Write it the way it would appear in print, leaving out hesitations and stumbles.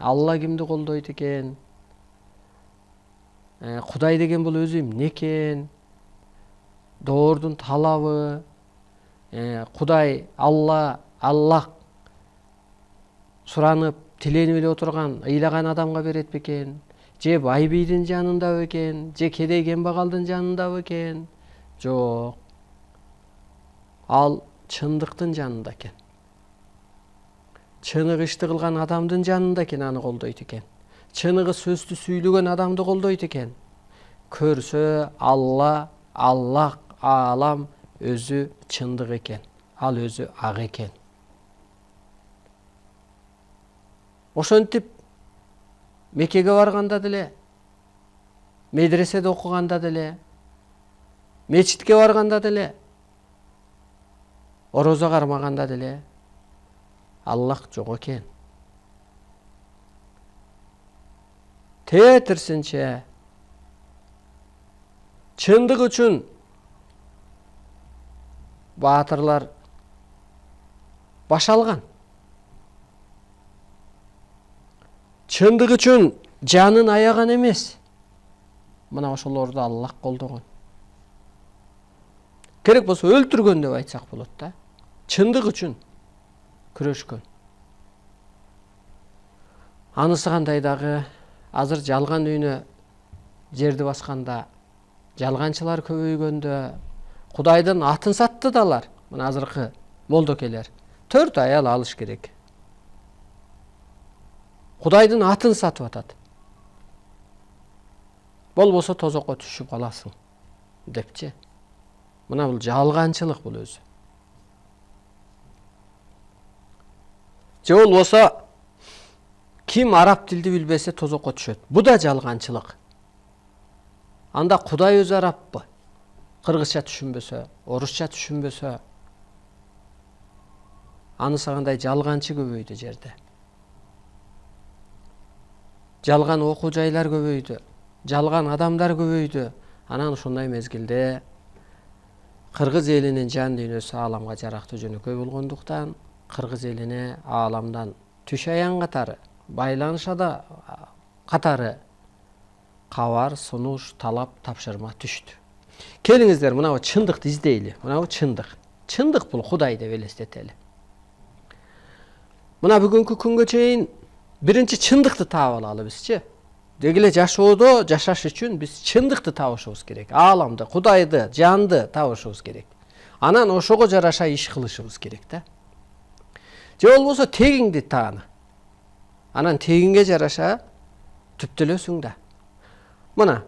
Алла кимди колдойт экен? Кудай деген бул өзү эмне экен? Доордун талабы, Кудай, Аллах суранып, тиленип эле отурган, ыйлаган адамга берет бекен? Же бай бийдин жанында бекен? Же кедей кембагалдын жанында бекен? Жок. Ал чындыктын жанында экен. Чыныгы ишти кылган адамдын жанында экен аны колдойт экен. Чыныгы сөздү сүйлөгөн адамды колдойт экен. Көрсө Аллах, Алам өзү чындык экен. Ал өзү ак экен. Ошентип Меккеге барганда деле, медреседе окуганда деле, мечитке барганда деле, орозо кармаганда деле Аллах жок экен. Тетирсинче чындык үчүн баатырлар баш алган. Чындык үчүн жанын аяган эмес. Мына ошолорду Аллах колдогон. Керек болсо өлтүргөн деп айтсак болот да. Чындык үчүн күрөшкөн. Анысы кандай дагы азыр жалган үйнө жерди басканда, жалганчылар көбөйгөндө Кудайдын атын сатты далар. Мына азыркы молдокелер 4 аял алыш керек. Кудайдын атын сатып атат. Болбосо тозокко түшүп каласың депчи. Мына бул жалганчылык бул өзү. Же болбосо ким араб тилди билбесе тозокко түшөт. Бу да жалганчылык. Анда Кудай өзү арабпы? Кыргызча түшүнбөсө, орусча түшүнбөсө, анысы кандай жалганчы көбөйдү жерде. Жалган окуу жайлар көбөйдү, жалган адамдар көбөйдү. Анан ушундай мезгилде кыргыз элинин жан дүйнөсү ааламга жарактуу жөнөкөй болгондуктан кыргыз элине ааламдан түш аян катары, байланышада катары кабар, сунуш, талап, тапшырма түштү. Келиңиздер мына чындыкты издейли. Мына чындык. Чындык бул Кудай деп элестетели. Мына бүгүнкү күнгө чейин биринчи чындыкты таап алалы бизчи. Дегиле жашоодо жашаш үчүн биз чындыкты табышыбыз керек. Ааламды, Кудайды, жанды табышыбыз керек. Анан ошого жараша иш кылышыбыз керек да. Же болбосо тегиңди тааны. Анан тегиңге жараша түптөлөсүң да. Мына